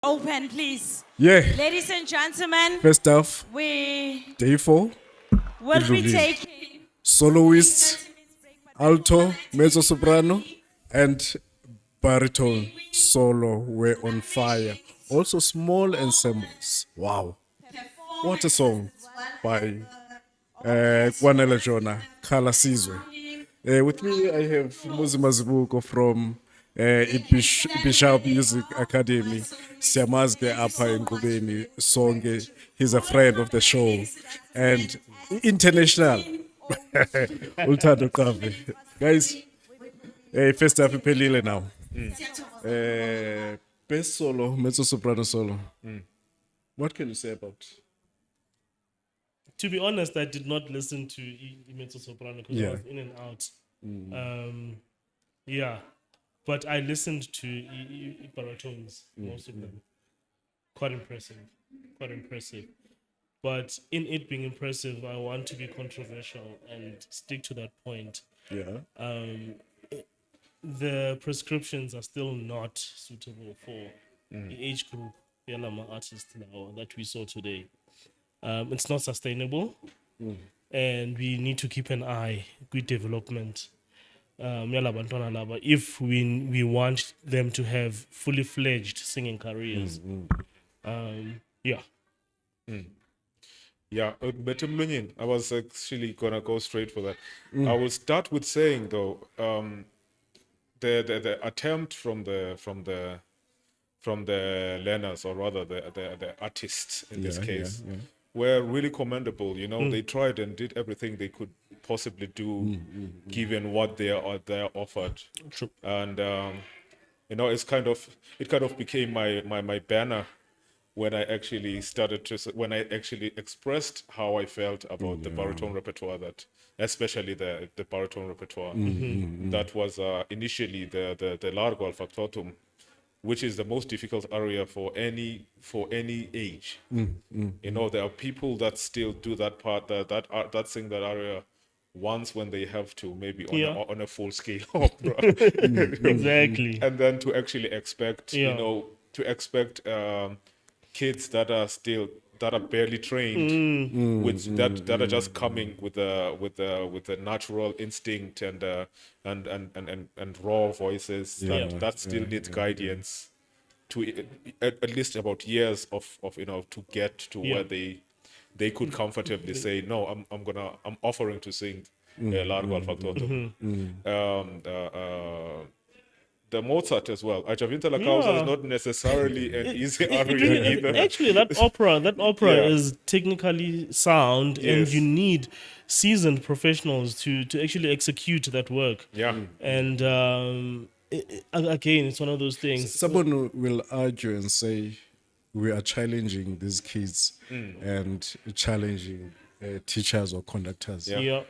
Open, please. Yeah. Ladies and gentlemen, First off, we day 4, will be Idlulile. taking Soloist, alto, mezzo soprano, and baritone solo were on fire. Also small ensembles. Wow. What a song by Kwanele Jonah, Kala Sizwe. With me, I have Muzi Mazibuko from Bishop Music Academy. Siyamazi apha enkqubeni sonke. He's a friend of the show. And international. Luthando Qave. Guys, first half iphelile now. Best solo, mezzo soprano solo. What can you say about? To be honest, I did not listen to mezzo soprano because Yeah. I was in and out. Yeah, but I listened to baritones, most of them. Quite impressive, quite impressive. But in it being impressive, I want to be controversial and stick to that point. Yeah. The prescriptions are still not suitable for the age group artists now that we saw today. It's not sustainable, and we need to keep an eye with development. If we want them to have fully fledged singing careers. Yeah. Yeah, but I was actually gonna go straight for that. I will start with saying though, the attempt from the learners, or rather the artists in this case, were really commendable. You know, they tried and did everything they could possibly do, given what they are offered. True. And you know, it kind of became my banner when I actually expressed how I felt about the baritone repertoire, that especially the baritone repertoire that was initially the largo al factotum, which is the most difficult aria for any age. You know, there are people that still do that part, that sing that aria once when they have to, maybe on a full scale opera. Exactly. And then to actually expect, Yeah. to expect kids that are barely trained, that are just coming with a natural instinct and raw voices that still need guidance to at least about years of to get to where they could comfortably say, no, I'm offering to sing largo al factotum. The Mozart as well. Ajavinta La Causa is not necessarily an easy aria either. Actually, that opera Yeah. is technically sound, and Yes. you need seasoned professionals to actually execute that work. Yeah. And again, it's one of those things. Someone will argue and say we are challenging these kids and challenging teachers or conductors. Yeah.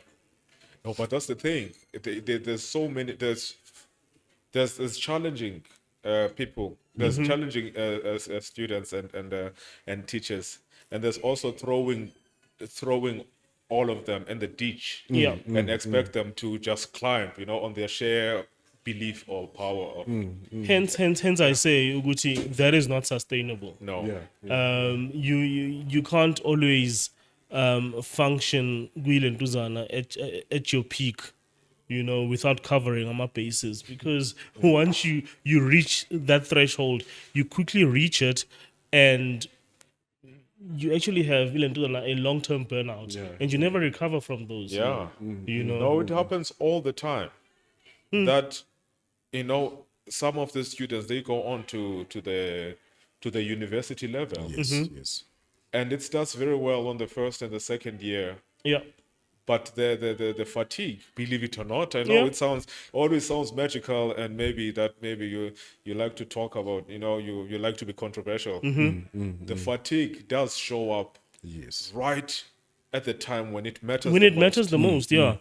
No, but that's the thing. There's so many. There's challenging people. There's challenging students and teachers, and there's also throwing all of them in the ditch. Yeah. And expect them to just climb, on their sheer belief or power. Hence, I say, Uguti, that is not sustainable. No. Yeah. You can't always function at your peak, without covering on my bases, because once you reach that threshold, you quickly reach it, and you actually have a long-term burnout, and you never recover from those. Yeah. No, No, it happens all the time. That some of the students, they go on to the university level, Yes. and it starts very well on the first and the second year. Yeah. But the fatigue, believe it or not, I know it always sounds magical, and maybe you like to talk about, you like to be controversial. The fatigue does show up Yes. right at the time when it matters. When the it most, matters the most, yeah.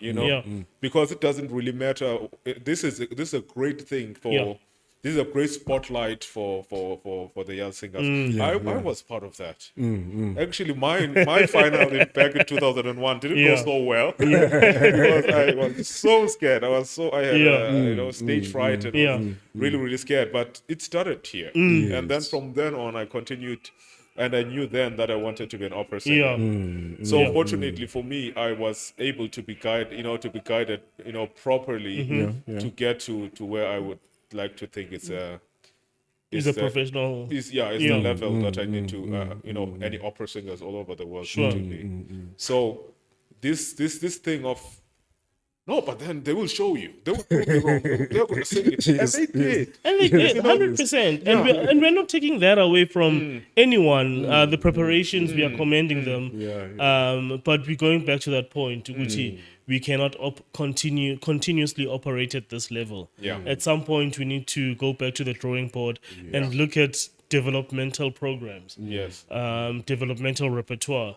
because it doesn't really matter. This is a great thing for this is a great spotlight for the young singers. I was part of that. Actually, my final back in 2001 didn't go so well because I was so scared. I had stage fright and was really really scared. But it started here, and then from then on, I continued. And I knew then that I wanted to be an opera singer. So fortunately for me, I was able to be guided, properly to get to where I would like to think it's a professional. It's the level that I need to, any opera singers all over the world need to be. So this thing of no, but then they will show you. They will prove you wrong. They're going to sing it. And they did. And they did, 100%. And we're not taking that away from anyone. The preparations, we are commending them. But we're going back to that point, Uguti, we cannot continuously operate at this level. At some point, we need to go back to the drawing board and look at developmental programs. Developmental repertoire,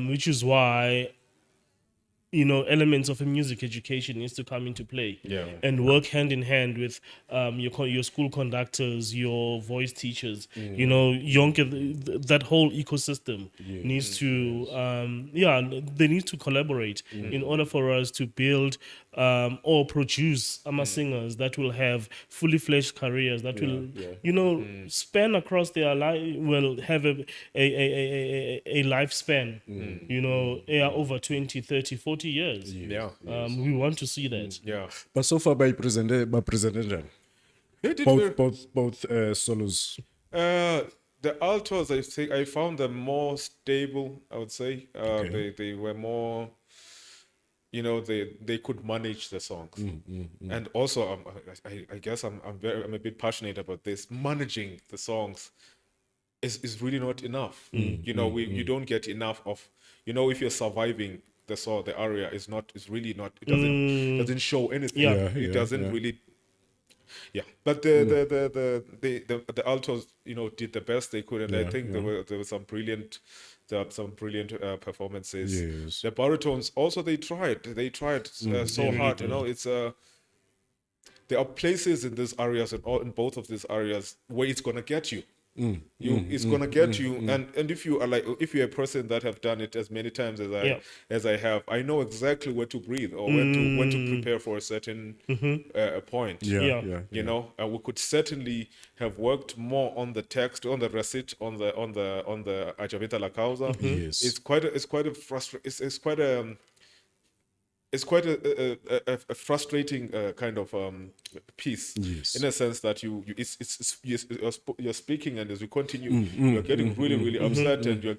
which is why elements of a music education needs to come into play and work hand in hand with your school conductors, your voice teachers, that whole ecosystem needs to, they need to collaborate in order for us to build or produce singers that will have fully fledged careers that will, span across their life, will have a lifespan, over 20, 30, 40 years. We want to see that. But so far by presented They did both solos. The altos, I think I found them more stable. I would say they were more. They could manage the songs, and also I guess I'm a bit passionate about this. Managing the songs is really not enough. You don't get enough of. If you're surviving the aria is really not. It doesn't show anything. It doesn't really. But the altos, did the best they could, and I think there were some brilliant. There are some brilliant performances. Yes. The baritones also they tried so hard. It's there are places in these areas in both of these areas where it's gonna get you. It's gonna get you, and if you're a person that have done it as many times as I have, I know exactly where to breathe or when to prepare for a certain point. And we could certainly have worked more on the text, on the recit, on the Ajavita la Causa. Yes. It's quite a frustrating kind of piece, in a sense that you're speaking, and as you continue, you're getting really really upset, and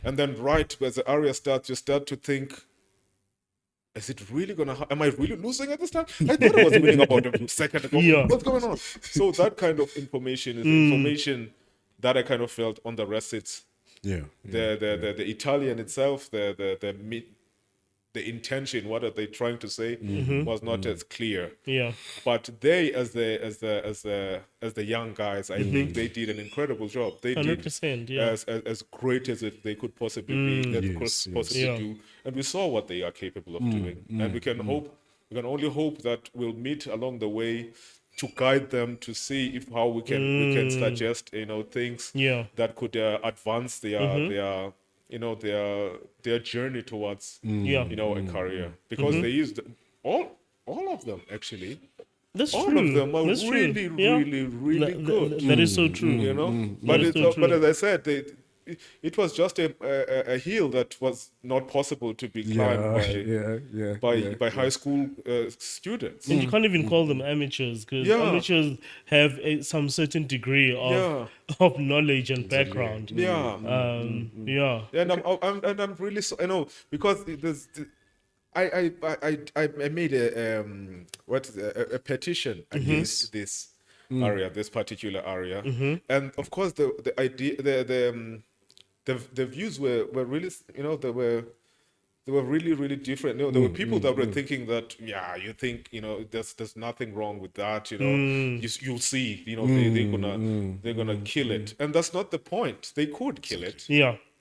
and then right as the aria starts, you start to think, is it really am I really losing at this time? I thought I was winning about a second ago. What's going on? So that kind of information is information that I kind of felt on the recits. The Italian itself, the intention, what are they trying to say, was not as clear. But they, as the young guys, I think they did an incredible job. They 100%, did as great as they could possibly do, and we saw what they are capable of doing. And we can only hope that we'll meet along the way to guide them to see how we can suggest things that could advance their journey towards a career, because they used all of them actually. That's all true. of them are That's really true. really good. That is so true. But as I said, it was just a hill that was not possible to be climbed by high school students. And you can't even call them amateurs, because amateurs have some certain degree of knowledge and background. And I'm really because I made a petition against this area, this particular area, and of course the idea, the views were really, they were really really different. There were people that were thinking that you think there's nothing wrong with that, you'll see, they're gonna kill it, and that's not the point. They could kill it,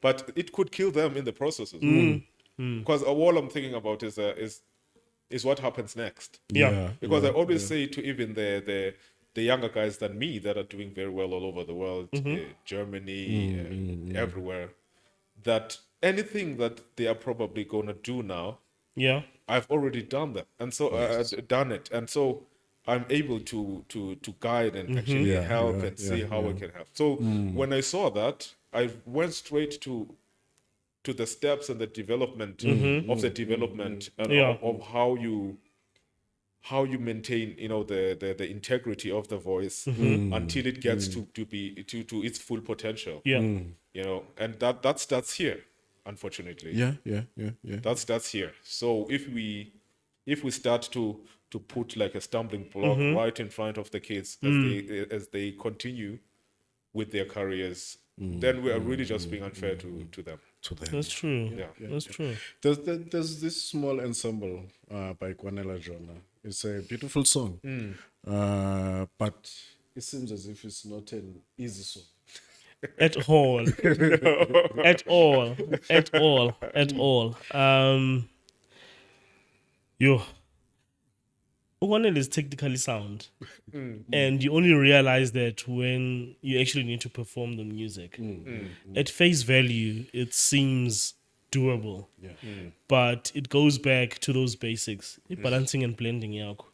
but it could kill them in the process as well. Because all I'm thinking about is what happens next. Because I always say to even the the younger guys than me that are doing very well all over the world, Germany, everywhere, that anything that they are probably gonna do now, Yeah. I've already done that, and so done it, and so I'm able to guide and actually Yeah, help yeah, and see yeah, how I can help. So when I saw that, I went straight to the steps and the development of the development and Yeah. of how you maintain, you know, the integrity of the voice until it gets to be to its full potential. Yeah. You know, and that starts here, unfortunately. Yeah. That starts here. So if we start to put like a stumbling block right in front of the kids as they continue with their careers, then we are really just being unfair to them. To them. That's true. Yeah. That's true. There's this small ensemble by Kwanela Jona. It's a beautiful song, but it seems as if it's not an easy song. At all. At all. At all. At all. Yo. One is technically sound. And you only realize that when you actually need to perform the music. At face value, it seems doable. Yeah. But it goes back to those basics. Balancing and blending yakho.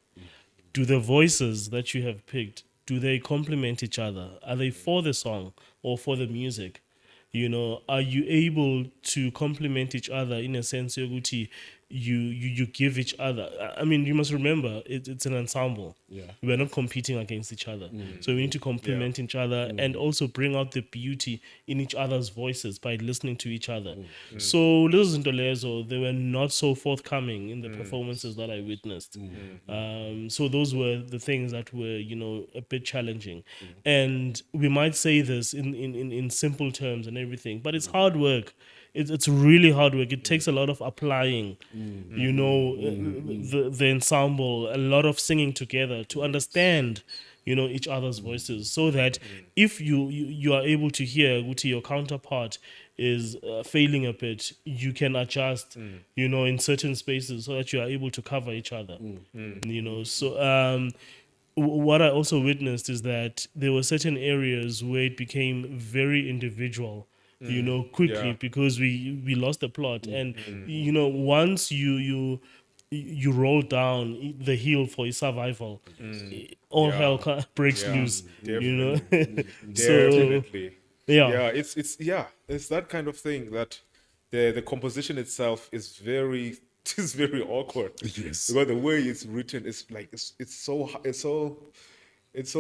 Do the voices that you have picked, do they complement each other? Are they for the song or for the music? You know, are you able to complement each other in a sense yokuthi you give each other? I mean, you must remember it's an ensemble. Yeah. We're not competing against each other. So we need to complement each other and also bring out the beauty in each other's voices by listening to each other. So Liz and Dolezo, they were not so forthcoming in the performances that I witnessed. So those were the things that were, you know, a bit challenging. And we might say this in simple terms and everything, but it's hard work. It's really hard work. It takes a lot of applying, you know, the ensemble, a lot of singing together to understand, you know, each other's voices, so that if you are able to hear Guti, your counterpart is failing a bit, you can adjust, you know, in certain spaces so that you are able to cover each other, you know. So what I also witnessed is that there were certain areas where it became very individual, you know, quickly, Yeah. because we lost the plot. And you know, once you roll down the hill for his survival, all Yeah. hell breaks Yeah. loose, you know. Definitely. Yeah. It's that kind of thing that the composition itself is very is very awkward. Yes. Because the way it's written is like it's so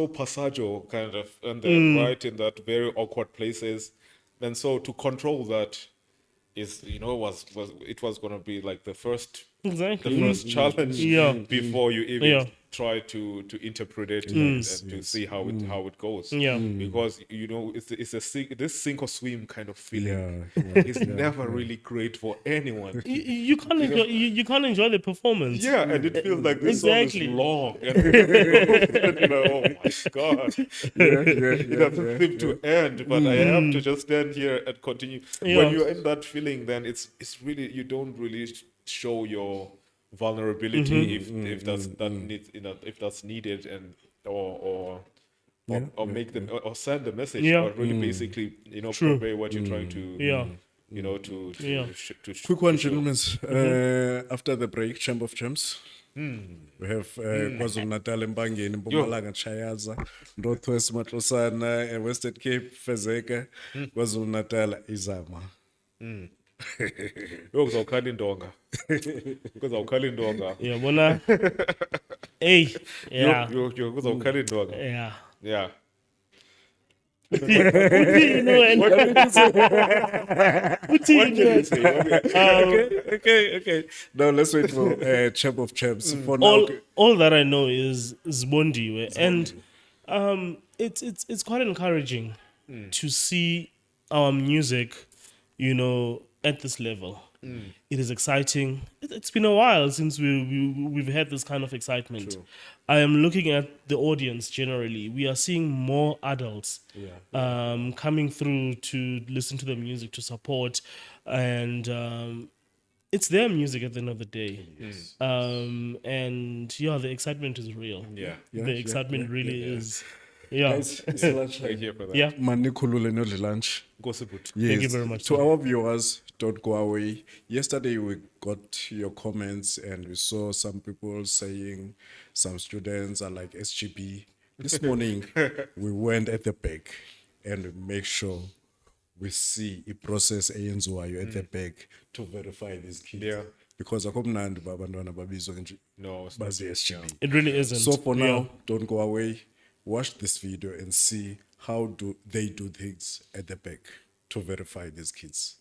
passaggio kind of, and then right in that very awkward places. And so to control that is, you know, was going to be like the first Exactly. challenge Yeah. before you even Yeah. try to interpret it and to see how it goes. Yeah. Because, you know, this sink or swim kind of feeling Yeah. is never really great for anyone. You can't enjoy you can't enjoy the performance. Yeah, and it feels like this Exactly. song is long. And you know, oh my God. It doesn't seem to end, but I have to just stand here and continue. Yeah. When you're in that feeling, then it's really, you don't really show your vulnerability if that's needed, and or make them or send the message, Yeah. or really basically, you know, True. convey what you're trying to Yeah. you know to Yeah. Quick one, gentlemen. After the break, Chamber of Champs. We have KwaZulu Natal, Mbangeni, Mpumalanga, Chayaza, Northwest, Matlosana, Western Cape, Fezeka, KwaZulu Natal, Izama. kuzawukhala indonga kuzawukhala indonga Yeah, bona. Hey. Yeah. kuzawukhala indonga. Yeah. Yeah. You know, and What can you say? Okay. Now let's wait for Champ of Champs. For now, all that I know is Zbondiwe, and it's quite encouraging to see our music, you know, at this level. It is exciting. It's been a while since we've had this kind of excitement. True. I am looking at the audience generally. We are seeing more adults coming through to listen to the music, to support, and it's their music at the end of the day. And yeah, the excitement is real. Yeah. The excitement really is. Yeah. Guys, it's lunch We're time. here for that. Yeah. Manikhulule no lunch. Gossiput. Yes. Thank you very much, To sir. our viewers, don't go away. Yesterday we got your comments and we saw some people saying some students are like SGB. This morning we went at the back and we make sure we see a process eyenziwayo at the back to verify these kids. Yeah. Because akumnandi babantwana babizwa nje No, it's not. bazi SGB. It really isn't. So for Yeah. now, don't go away. Watch this video and see how do they do things at the back to verify these kids.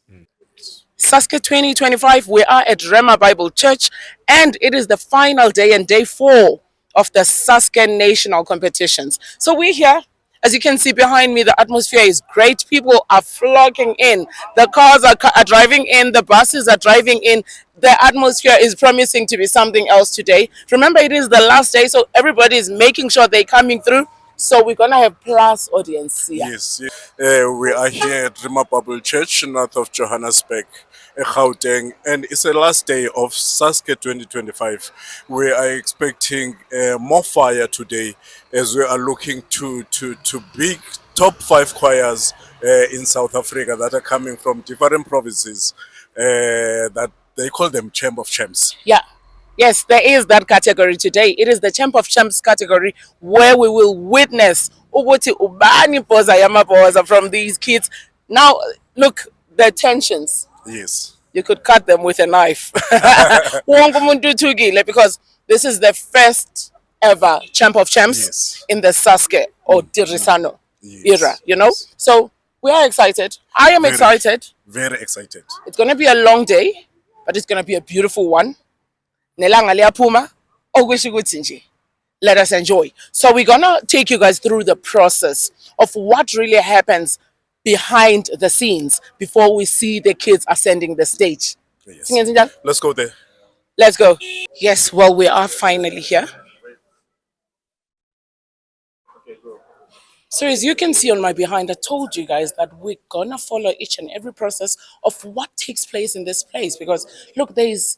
SASCE 2025, we are at Rema Bible Church, and it is the final day and day 4 of the SASCE national competitions. So we're here. As you can see behind me, the atmosphere is great. People are flocking in. The cars are driving in. The buses are driving in. The atmosphere is promising to be something else today. Remember, it is the last day, so everybody is making sure they're coming through. So we're going to have plus audience here. Yes, we are here at Rema Bible Church, north of Johannesburg, Gauteng, and it's the last day of SASCE 2025. We are expecting more fire today as we are looking to big top 5 choirs in South Africa that are coming from different provinces that they call them Chamber of Champs. Yeah. Yes, there is that category today. It is the Champ of Champs category where we will witness ukuthi ubani poza yamapoza from these kids. Now, look, the tensions. Yes. You could cut them with a knife. Wonke umuntu uthukile, because this is the first ever Champ of Champs Yes. in the SASCE or Tirisano Yes. era, you know? So we are excited. I am excited. Very excited. It's going to be a long day, but it's going to be a beautiful one. Nelanga liyaphuma, okusho ukuthi nje, let us enjoy. So we're going to take you guys through the process of what really happens behind the scenes before we see the kids ascending the stage. Yes. Singenze njalo? Let's go there. Let's go. Yes, well, we are finally here. So as you can see on my behind, I told you guys that we're gonna follow each and every process of what takes place in this place. Because look, there is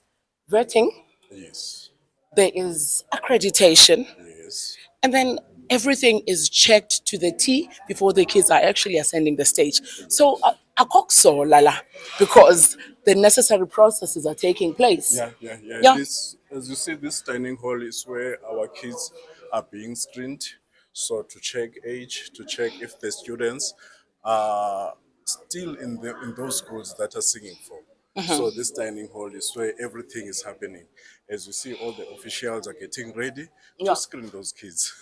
vetting, Yes. there is accreditation, Yes. and then everything is checked to the T before the kids are actually ascending the stage. So akokso lala, because the necessary processes are taking place. Yeah. Yeah. This, as you see, this dining hall is where our kids are being screened. So to check age, to check if the students are still in those schools that are singing for. So this dining hall is where everything is happening. As you see, all the officials are getting ready Yeah. to screen those kids.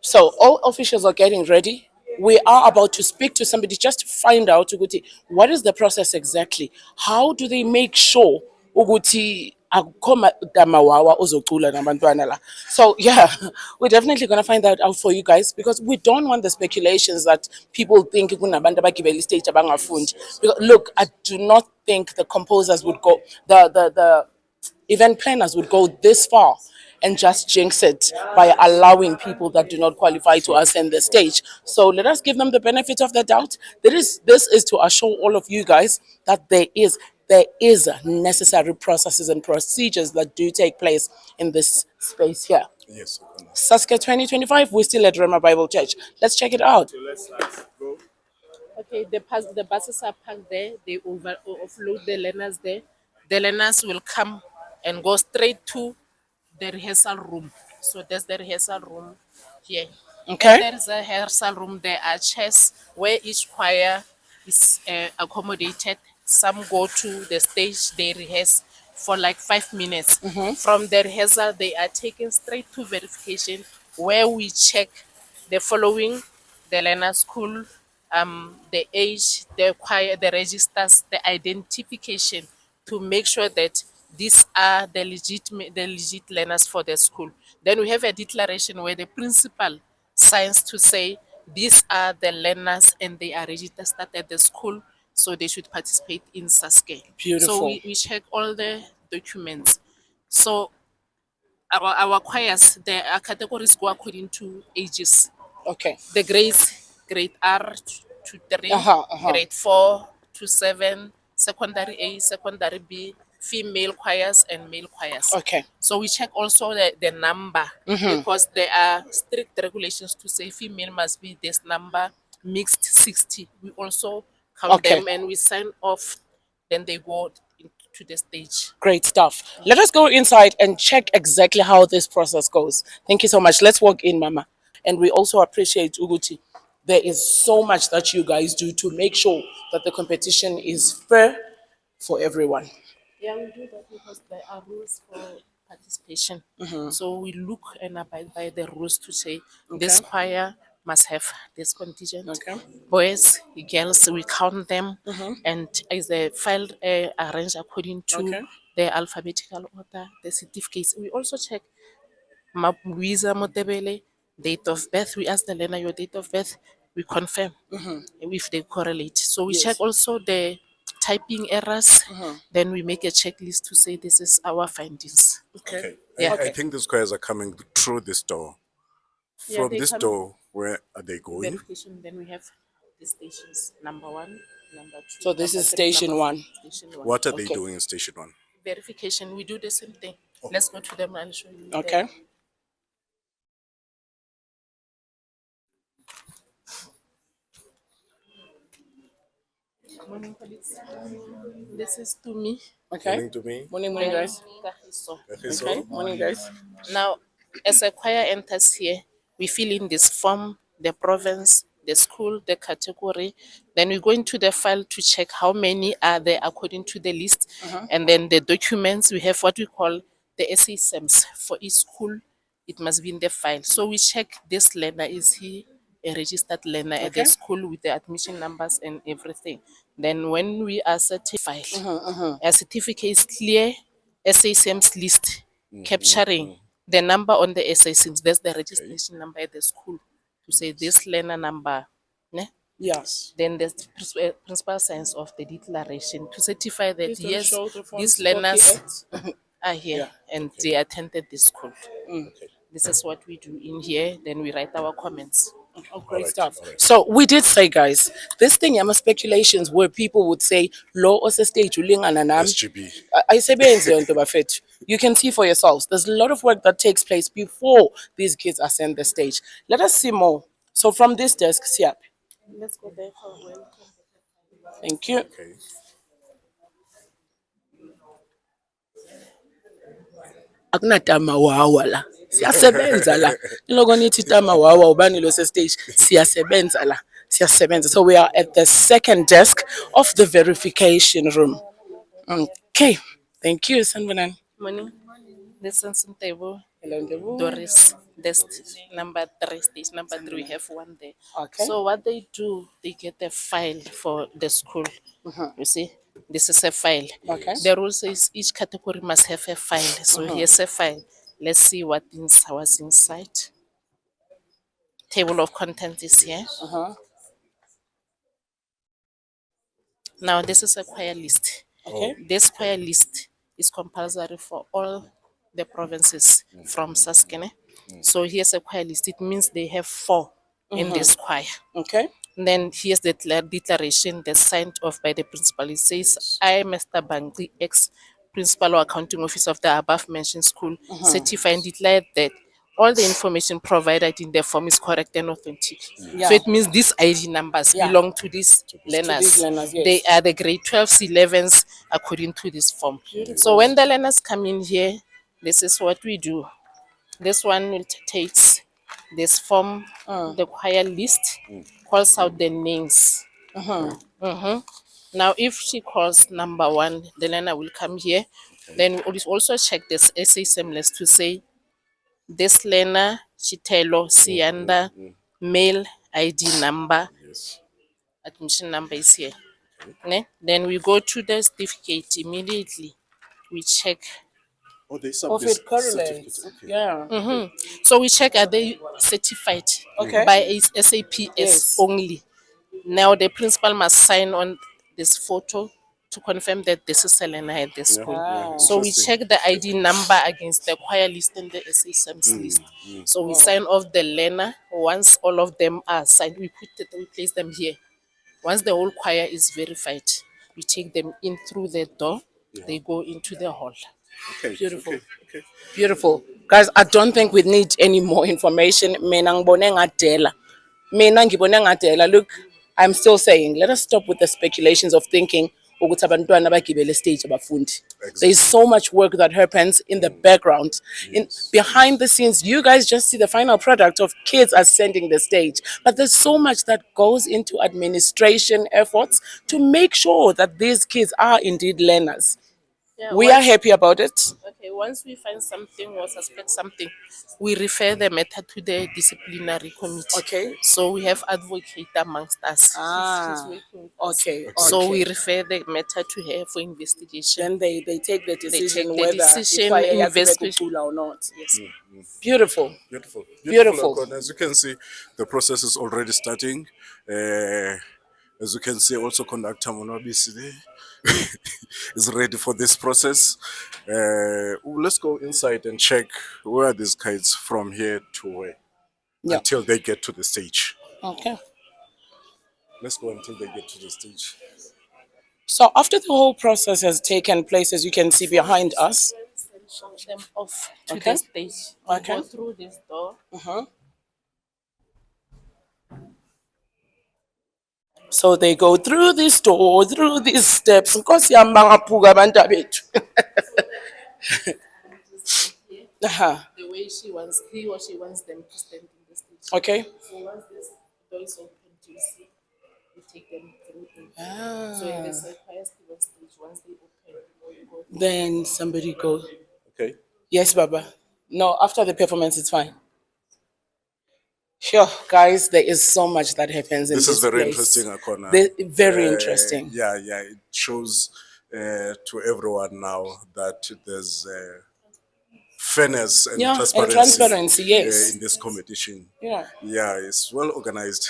So all officials are getting ready. We are about to speak to somebody just to find out ukuthi, what is the process exactly. How do they make sure ukuthi akukho damawawa ozocula nabantwana la. So yeah, we're definitely gonna find that out for you guys, because we don't want the speculations that people think kunabantu abagibela stage abangafundi. Because look, I do not think the composers would go, the event planners would go this far and just jinx it by allowing people that do not qualify to ascend the stage. So let us give them the benefit of the doubt. This is to assure all of you guys that there is necessary processes and procedures that do take place in this space here. Yes. of course. SASCE 2025, we're still at Rema Bible Church. Let's check it out. Let's go. Okay, the buses are parked there. They offload the learners there. The learners will come and go straight to the rehearsal room. So there's the rehearsal room here. Okay. And there's a rehearsal room. There are chairs where each choir is accommodated. Some go to the stage. They rehearse for like 5 minutes. From the rehearsal, they are taken straight to verification, where we check the following: the learner school, the age, the choir, the registers, the identification, to make sure that these are the legit learners for the school. Then we have a declaration where the principal signs to say these are the learners and they are registered at the school, so they should participate in SASCE. Beautiful. So we check all the documents. So our choirs, the categories go according to ages. Okay. The grades, grade R to 3, grade 4 to 7, secondary A, secondary B, female choirs and male choirs. Okay. So we check also the number because there are strict regulations to say female must be this number, mixed 60. We also count Okay. them and we sign off. Then they go into the stage. Great stuff. Let us go inside and check exactly how this process goes. Thank you so much. Let's walk in, Mama. And we also appreciate Uguti. There is so much that you guys do to make sure that the competition is fair for everyone. Yeah, we do that because there are rules for participation. So we look and abide by the rules to say this choir must have this contingent. Okay. Boys, girls, we count them, and as the file arranged according to Okay. the alphabetical order, the certificates. We also check Visa Motebele, date of birth. We ask the learner your date of birth. We confirm if they correlate. So we check also the typing errors. Then we make a checklist to say this is our findings. Okay. Yeah. I think these choirs are coming through this door. Yeah, From they this come- door, where are they going? Verification. Then we have the stations: number 1, number 2. So this number is 3, station number 1. 4, Station 1. What are they Okay. doing in station 1? Verification. We do the same thing. Let's go to them and I'll show you. the- Okay. Morning, colleagues. This is to me. Okay. Morning to me. Morning, guys. Kagiso. Okay. Morning, guys. Now, as a choir enters here, we fill in this form, the province, the school, the category. Then we go into the file to check how many are there according to the list. And then the documents, we have what we call the SASCE for each school. It must be in the file. So we check this learner, is he a registered learner at the Okay. school with the admission numbers and everything. Then when we are certified, a certificate is clear, SASM's list, capturing the number on the SASMs. That's the registration number at the school to say this learner number. Ne? Yes. Then the principal signs of the declaration to certify that Please don't yes, show the front these copy learners at- are here and they attended this school. This is what we do in here. Then we write our comments. Oh, great Alright, stuff. alright. So we did say, guys, this thing, speculations where people would say, law or stage SGB. you can see for yourselves. There's a lot of work that takes place before these kids are sent the stage. Let us see more. So from this desk, Siap. Let's go there for welcome. Thank you. Okay. Akunatama wawa la. Siyasebenza la. Iloko nithi tama wawa ubani lo stage. Siyasebenza la. Siyasebenza. So we are at the second desk of the verification room. Okay. Thank you, Sanbanan. Morning. This is table. Hello, Ndebu. Doris. Desk number 3, stage number 3. We have one there. Okay. So what they do, they get a file for the school. You see, this is a file. Okay. The rule says each category must have a file. So here's a file. Let's see what was inside. Table of contents is here. Now this is a choir list. Okay. This choir list is compulsory for all the provinces from SASCE. So here's a choir list. It means they have 4 in this choir. Okay. And then here's the declaration that's signed off by the principal. It says, I, Mr. Bangri, ex-principal or accounting officer of the above mentioned school, certify and declare that all the information provided in the form is correct and authentic. Yeah. So it means these ID numbers Yeah. belong to these learners. these learners, yes. They are the grade 12s, 11s according to this form. So when the learners come in here, this is what we do. This one will takes this form, the choir list, calls out the names. Now, if she calls number 1, the learner will come here. Then we will also check this SASM list to say this learner, Chitelo, Sianda, male ID number, admission number is here. Ne? Then we go to the certificate immediately. We check. Oh, they Of it correlates. Yeah. So we check, are they certified Okay. by SAPS Yes. only. Now the principal must sign on this photo to confirm that this is Selena at the school. So we check the ID number against the choir list and the SASM's list. So we sign off the learner. Once all of them are signed, we place them here. Once the whole choir is verified, We take them in through the door. They go into the hall. Okay. Beautiful. Okay. Beautiful. Guys, I don't think we need any more information. Mina ngibone ngadela. Mina ngibone ngadela. Look, I'm still saying, let us stop with the speculations of thinking ukuthi abantwana bagibele stage abafundi. There's so much work that happens in the background. In behind the scenes, you guys just see the final product of kids ascending the stage. But there's so much that goes into administration efforts to make sure that these kids are indeed learners. Yeah, We are happy about it. Okay, once we find something or suspect something, we refer the matter to the disciplinary committee. Okay. So we have advocate amongst us. She's working with us. Okay. So we okay. refer the matter to her for investigation. Then they take the decision take the whether decision, ikhwaya yakhe investigation. bekukhula or not. Yes. Beautiful. Beautiful. Beautiful. Akon. As you can see, the process is already starting. As you can see, also conductor Monobisi is ready for this process. Let's go inside and check where are these kids from here to where Yeah. until they get to the stage. Okay. Let's go until they get to the stage. So after the whole process has taken place, as you can see behind us, And show them off to Okay. the stage. We Okay. Go through this door. so they go through this door, through these steps. Nkosi yami bangaphuka abantabethu. The way he or she wants them to stand in the stage. Okay. So once this door is open, you see, we take them through. So in the Sequoia stage, once they open, you go. Then somebody go. Okay. Yes, Baba. No, after the performance, it's fine. Sure, guys, there is so much that happens in This this is very place. interesting, Akona. Very interesting. Yeah. It shows to everyone now that there's fairness and Yeah, and transparency, transparency, yes. in this competition. Yeah. Yeah, it's well organized.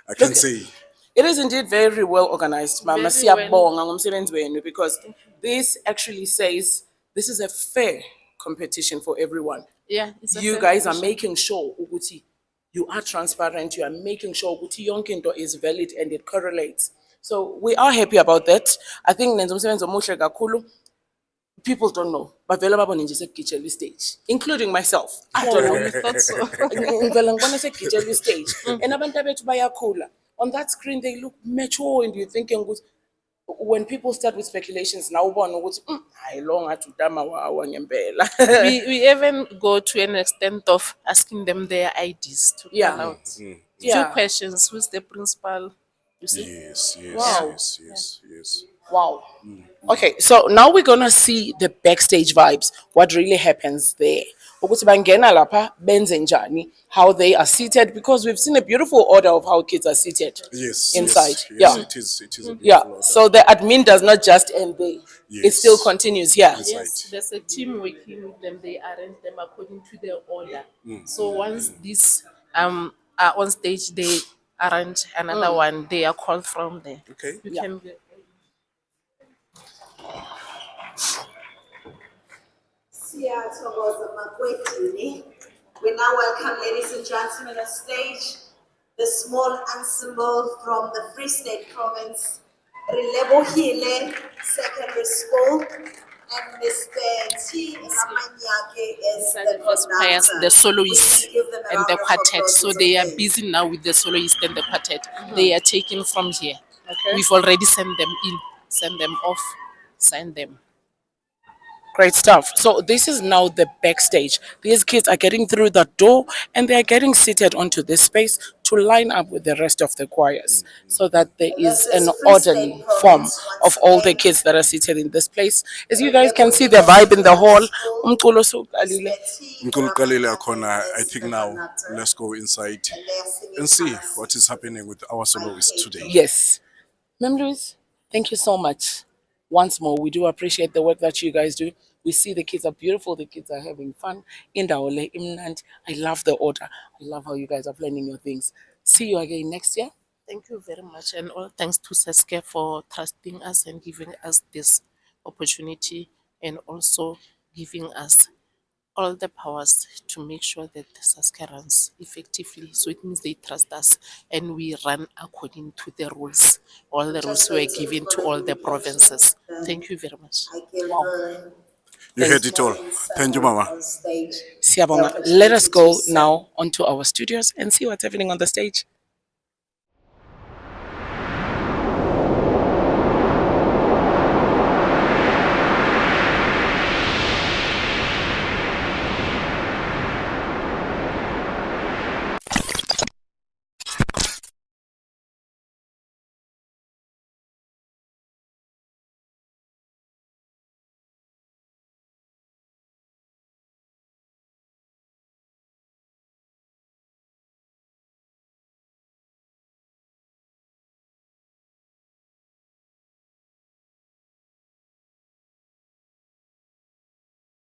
I can say. It is indeed very well organized, Mama. Very well. Siyabonga ngomsebenzi wenu, because this actually says this is a fair competition for everyone. Yeah, it's a You fair guys are competition. making sure ukuthi you are transparent, you are making sure ukuthi yonke into is valid and it correlates. So we are happy about that. I think nenza umsebenzi omuhle kakhulu. People don't know, but vele babone nje sekugitshelwa stage, including myself. I don't know. We thought so. Ngivela ngibona sekugitshelwa stage and abantu bethu bayakhula. On that screen they look mature and you're thinking ukuthi when people start with speculations now ubona ukuthi hayi lo ngathi utama wawa ngempela. we even go to an extent of asking them their IDs to Yeah. fill out. Yeah. 2 questions. Who's the principal? You see? Yes. Wow. Yes. Wow. Okay, so now we're gonna see the backstage vibes. What really happens there? Ukuthi bangena lapha benze njani, how they are seated, because we've seen a beautiful order of how kids are seated. Yes. Inside. Yes, Yeah. it is a beautiful Yeah. order. So the admin does not just end there. It Yes. still continues here. Yes. Yes, Right. there's a team working with them. They arrange them according to their order. So once these are on stage, they arrange another one. They are called from there. Okay. You Yeah. can get. Siyathokoza Makwedini. We now welcome, ladies and gentlemen, on stage the small ensemble from the Free State Province, Relebohile Secondary School, and Mr. T. Ramanyake is the Choirs, conductor. the soloists We can give them a and round the of quartet. applause. So It's they are okay. busy now with the soloists and the quartet. They are taken from here. Okay. We've already sent them in, send them off, sign them. Great stuff. So this is now the backstage. These kids are getting through the door and they are getting seated onto this space to line up with the rest of the choirs so that there is an orderly form of all the kids that are seated in this place. As you guys can see the vibe in the hall. Umculo sowuqalile. Nkulu Kalile Akona, I think now let's go inside and see what is happening with our soloists today. Yes. Ma'am Louise, thank you so much. Once more, we do appreciate the work that you guys do. We see the kids are beautiful, the kids are having fun. Indaole, Imnant. I love the order. I love how you guys are planning your things. See you again next year. Thank you very much, and all thanks to SASCE for trusting us and giving us this opportunity, and also giving us all the powers to make sure that the SASCE runs effectively. So it means they trust us and we run according to the rules. All the rules were given to all the provinces. Thank you very much. I give You heard it all. Thank you, Mama. on stage. Siyabonga. Let us go now onto our studios and see what's happening on the stage.